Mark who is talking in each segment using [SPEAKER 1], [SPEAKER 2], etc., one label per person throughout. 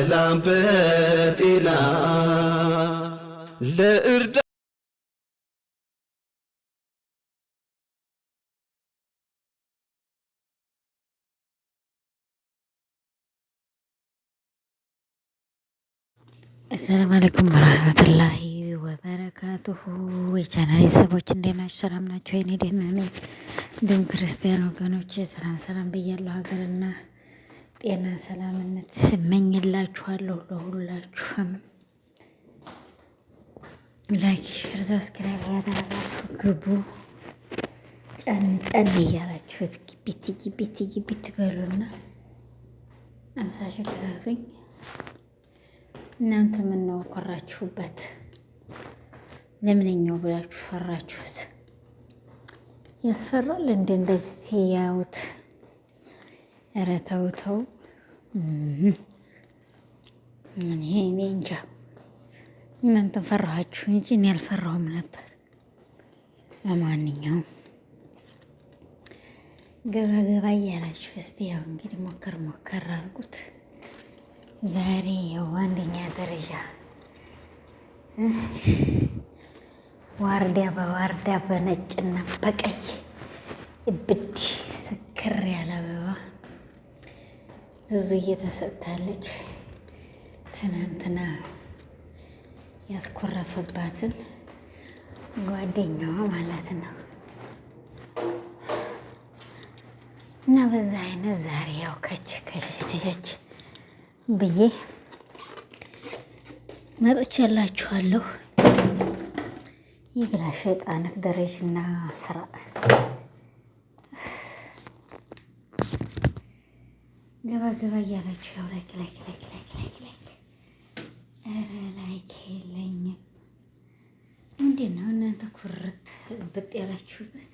[SPEAKER 1] በሰላም በጤና ለእርዳ
[SPEAKER 2] አሰላሙ አለይኩም ወራህመቱላሂ ወበረካቱሁ። የቻናሌ ሰዎች እንዴት ናችሁ? ሰላም ናቸው? እኔ ደህና ነኝ። እንዲሁም ክርስቲያን ወገኖች ሰላም ብያለሁ። ሀገርና ጤና ሰላምነት ስመኝላችኋለሁ። ለሁላችሁም ላይክ፣ ሼር፣ ሰብስክራይብ ያደረጋችሁ ግቡ። ጫን እያላችሁት ግቢት በሉና 50 ሺህ ክታቱኝ። እናንተ ምን ነው ኮራችሁበት? ለምንኛው ብላችሁ ፈራችሁት? ያስፈራል እንደ እንደዚህ ያዩት። ኧረ ተው። እኔ እንጃ እናንተ ፈራችሁ እንጂ እኔ አልፈራሁም ነበር። ለማንኛውም ገባ እያላችሁ እስቲ ያው እንግዲህ ሞከር አድርጉት። ዛሬ ያው አንደኛ ደረጃ ዋርዲያ በዋርዲያ በነጭና በቀይ እብድ ስክር ያለ አበባ ዙዙ እየተሰጥታለች። ትናንትና ያስኮረፈባትን ጓደኛዋ ማለት ነው። እና በዛ አይነት ዛሬ ያው ከች ብዬ መጥቼላችኋለሁ። ይብላ ሸይጣንክ ደረጅና ስራ ገባ እያላችሁ ያው ላይክ ኧረ ላይክ የለኝም። ምንድን ነው እናንተ ኩርት ብጥ ያላችሁበት?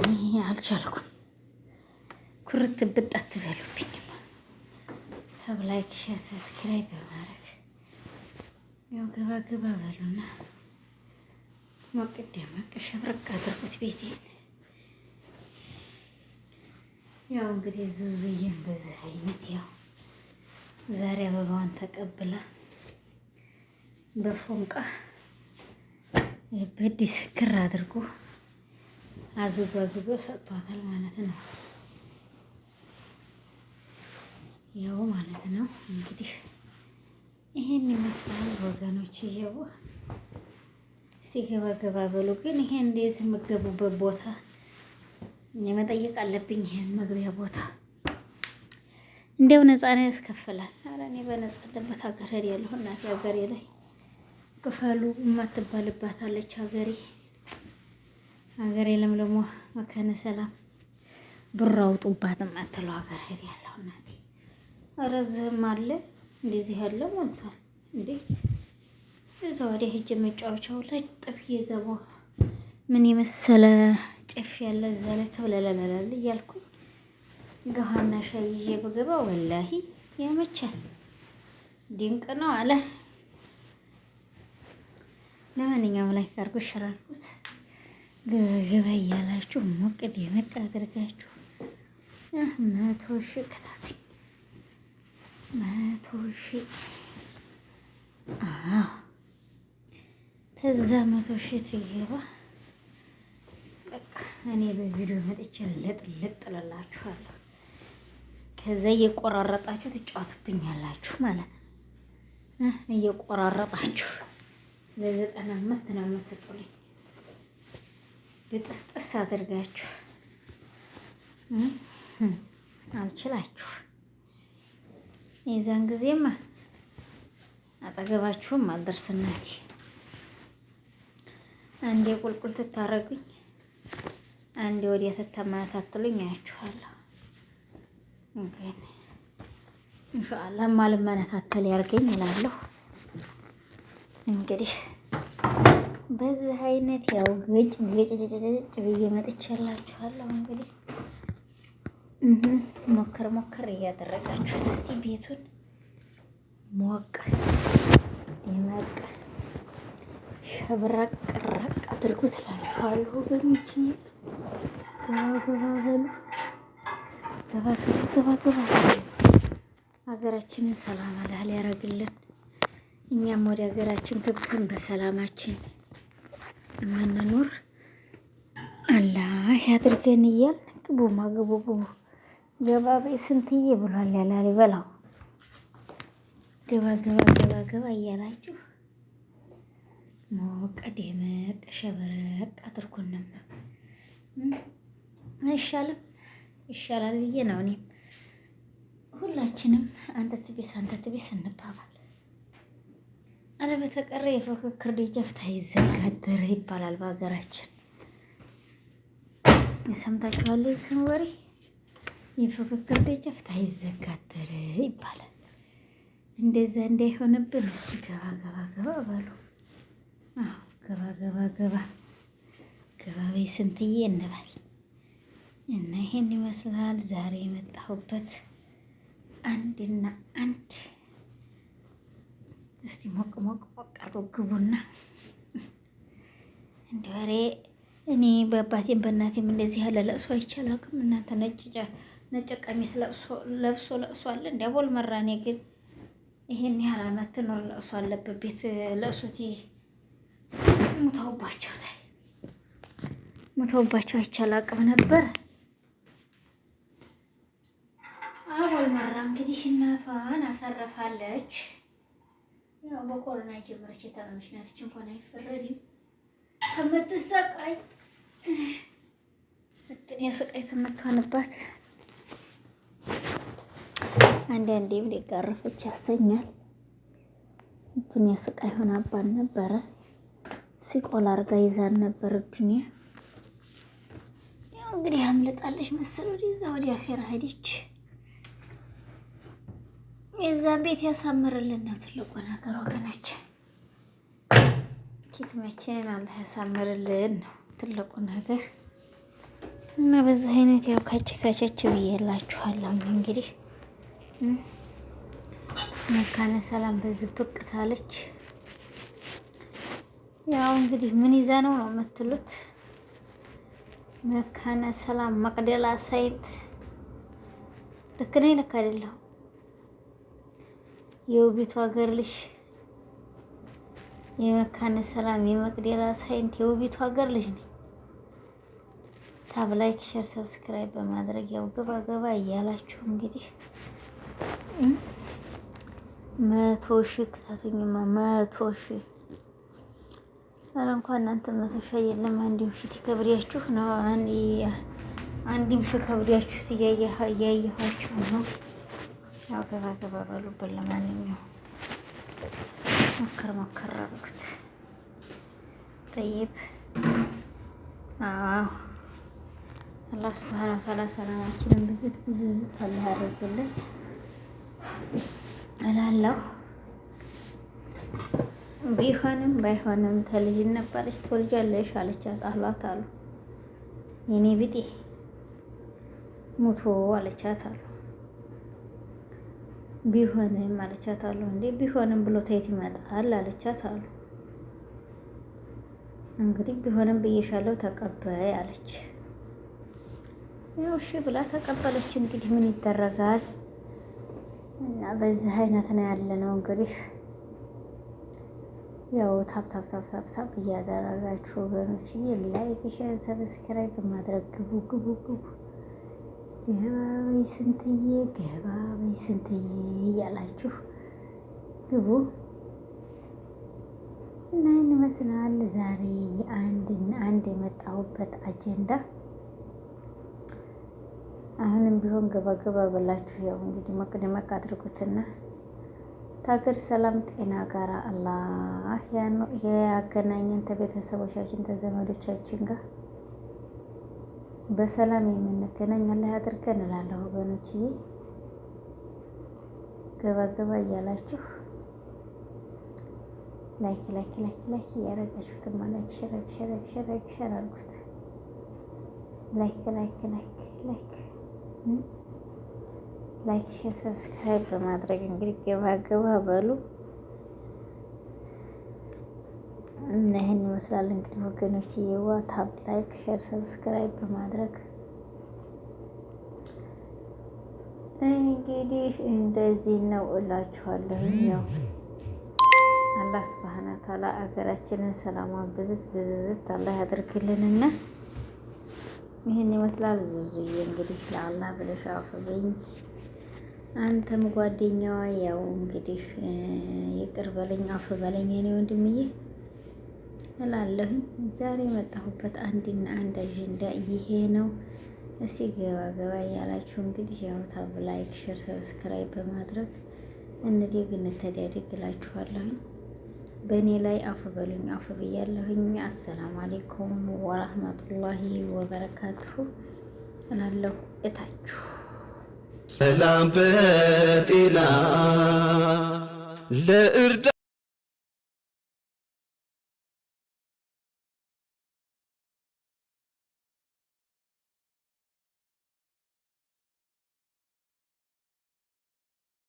[SPEAKER 2] እኔ አልቻልኩም። ኩርት ብጥ አትበሉብኝ። ሰብ ላይክ ሼር ሰብስክራይብ በማድረግ ያው ገባ በሉና ሞቅ ደመቅ ሸብረቅ አድርጉት ቤቴን። ያው እንግዲህ ዙዙዬን በዚህ አይነት ያው ዛሬ አበባዋን ተቀብላ በፎንቃ በዲ ስክር አድርጎ አዙጎ ሰጥቷታል ማለት ነው። ያው ማለት ነው እንግዲህ ይሄን ይመስላል ወገኖች። ይየው እስቲ ገባ በሉ። ግን ይሄ እንደዚህ የምትገቡበት ቦታ እኔ መጠየቅ አለብኝ። ይሄን መግቢያ ቦታ እንደው ነፃ ነው ያስከፍላል? ኧረ እኔ በነፃ አለበት ሀገር ሄዳለሁ። እናቴ ሀገሬ ላይ ክፈሉ የማትባልባት አለች ሀገሬ ለምለሞ መካነ ሰላም ብር አውጡባት የማትለው ሀገር ሄዳለሁ እናቴ። ኧረ እዚህም አለ እንደዚህ ያለ ሞልቷል እንዴ! እዛ ወዲያ ሂጅ መጫወቻው ላይ ጥብዬ ዘቦ ምን የመሰለ ጨፍ ያለ እዛ ላይ ከብለለለል እያልኩኝ ገሃና ሻይ ይዤ ብገባ ወላሂ ያመቻል። ድንቅ ነው አለ። ለማንኛውም ላይ ካርጎ ሸራርኩት ገባ እያላችሁ ሞቅ ደመቅ አድርጋችሁ 100 ሺህ ክታቱኝ። 100 ሺህ ከዛ 100 ሺህ ትገባ። በቃ እኔ በቪዲዮ መጥቼ ለጥልጥ እላላችኋለሁ። ከዛ እየቆራረጣችሁ ትጫወቱብኛላችሁ ማለት ነው። እየቆራረጣችሁ ለ95 ነው የምትጥሉኝ። ብጥስጥስ አድርጋችሁ አልችላችሁ። የዛን ጊዜማ አጠገባችሁም አልደርስናት። አንዴ ቁልቁል ትታረጉኝ፣ አንዴ ወዲያ ትተማታትሉኝ አያችኋለሁ። እንግዲህ ኢንሻአላህ ማልመነታተል ያርገኝ እላለሁ። እንግዲህ በዚህ አይነት ያው ግጭ ብዬ መጥቼላችኋለሁ። እንግዲህ ሞከር እያደረጋችሁት እስቲ ቤቱን ሞቅ ደመቅ ሸብረቅ አድርጉት እላችኋለሁ ወገኖቼ። ገባ ሀገራችንን ሰላም አላህ ያደርግልን። እኛም ወደ ሀገራችን ገብተን በሰላማችን የምንኖር አላህ ያድርገን እያል ግቡማ ግቡ ገባ በይ ስንትዬ ብሏል ላሊበላው። ገባ ገባ ገባ ገባ እያላችሁ ሞቅ ደመቅ ሸበረቅ አድርጎን ነበር። አይሻልም? ይሻላል ብዬ ነው እኔም። ሁላችንም አንተ ትቢስ እንባባል። አለበተቀረ የፉክክር ደጃፍ ታይዘጋደረ ይባላል በሀገራችን። ሰምታችኋል? ይህን ወሬ የፉክክር ደጃፍ ታይዘጋደረ ይባላል። እንደዛ እንዳይሆንብን እስቲ ገባ ገባ ገባ በሉ። አዎ ገባ ገባ ገባ ገባ በይ ስንትዬ እንበል እና ይሄን ይመስላል ዛሬ የመጣሁበት አንድና አንድ። እስቲ ሞቅ ሞቅ ሞቅ አድርጎ ግቡና እንደ ወሬ እኔ በአባቴም በእናቴም እንደዚህ ያለ ለቅሶ አይቻል አቅም። እናንተ ነጭ ቀሚስ ለብሶ ለቅሶ አለ እንደ አቦል መራኔ ግን ይሄን ያህል አመት ትኖር ለቅሶ አለበት ቤት ለቅሶት ሙተውባቸው አይቻል አቅም ነበር። አቦል መራ እንግዲህ እናቷን አሳረፋለች። ያው በኮሮና የጀመረች የታመመች ናት። እች እንኳን አይፈረድም ከምትሰቃይ ስቃይ ተመቷንባት አንዳንዴም ሊጋረፈች ያሰኛል። ዱንያ ስቃይ ሆናባን ነበረ። ሲቆላ አርጋ ይዛን ነበር ዱንያ። ያው እንግዲህ አምልጣለች መሰል ወደ አኼራ ሄደች። የዛን ቤት ያሳምርልን ነው ትልቁ ነገር ወገኖች። ኪትመችን አላህ ያሳምርልን ነው ትልቁ ነገር እና በዚህ አይነት ያው ካቸካቸች ብዬላችኋለሁ እንግዲህ መካነ ሰላም በዚህ ብቅ ታለች። ያው እንግዲህ ምን ይዛ ነው የምትሉት? መካነ ሰላም መቅደላ ሳይት ልክ ነኝ ልክ አይደለሁም? የውቢቱ ሀገር ልጅ የመካነ ሰላም የመቅደላ ሳይት የውቢቱ ሀገር ልጅ ነኝ። ታብ ላይክ ሼር ሰብስክራይብ በማድረግ ያው ገባ ገባ እያላችሁ እንግዲህ 100,000 ክታቱኝማ 100,000። ኧረ እንኳን እናንተ 100,000 አይደለም 1,000 ከብሪያችሁ ነው። አንድም ሺህ ከብሪያችሁት እያየኋችሁ ነው። ያው ገባ ገባ በሉበት። ለማንኛውም ሞከር አድርጉት። ጠይብ አላህ ሱብሃነሁ ወተዓላ ሰላማችንን ብዝዝት አላህ ያደርግልን እላለሁ። ቢሆንም ባይሆንም ተልጅነት ባለች ትወልጃለሽ አለቻት አሏት አሉ። የኔ ቢጤ ሙቶ አለቻት አሉ። ቢሆንም አለቻት አሉ። እንዴ ቢሆንም ብሎ ተየት ይመጣል አለቻት አሉ። እንግዲህ ቢሆንም ብዬሻለሁ ተቀበይ አለች። ያው እሺ ብላ ተቀበለች። እንግዲህ ምን ይደረጋል እና በዚህ አይነት ነው ያለ ነው እንግዲህ ያው ታፕ እያደረጋችሁ ወገኖች ላይክ ሼር ሰብስክራይብ በማድረግ ግቡ ገባ በይ ስንትዬ እያላችሁ ግቡ እና ይህን ይመስላል ዛሬ አንድ የመጣሁበት አጀንዳ። አሁንም ቢሆን ገባ ብላችሁ ያው እንግዲህ መቅደመቅ አድርጉትና ታገር ሰላም ጤና ጋር አላህ ያገናኘን ከቤተሰቦቻችን ተዘመዶቻችን ጋር በሰላም የምንገናኝ አላህ ያድርገን እላለሁ ወገኖችዬ። ገባ እያላችሁ ላይክ እያደረጋችሁትማ ላይክ ሼር አድርጉት። ላይክ ሼር ሰብስክራይብ በማድረግ እንግዲህ ገባ በሉ እና ይሄን ይመስላል እንግዲህ ወገኖች የዋ ታብ ላይክ ሼር ሰብስክራይብ በማድረግ እንግዲህ እንደዚህ ነው እላችኋለሁ። ያው አላህ ሱብሃነሁ ወተዓላ አገራችንን ሰላሟን ብዝት አላህ ያድርግልንና ይህን ይመስላል። ዙዙዬ እንግዲህ ለአላህ ብለሽ አፍ በይኝ። አንተም ጓደኛዋ ያው እንግዲህ ይቅር በለኝ አፍ በለኝ የኔ ወንድምዬ እላለሁኝ። ዛሬ የመጣሁበት አንድና አንድ አጀንዳ ይሄ ነው። እስቲ ገባ ገባ እያላችሁ እንግዲህ ያው ታብ ላይክ፣ ሼር፣ ሰብስክራይብ በማድረግ እንደግ እንተዳደግ እላችኋለሁኝ። በእኔ ላይ አፍ በሉኝ አፍ ብያለሁኝ። አሰላሙ አሌይኩም ወራህመቱላሂ ወበረካቱሁ እላለሁ። እታችሁ
[SPEAKER 1] ሰላም በጤና ለእርዳ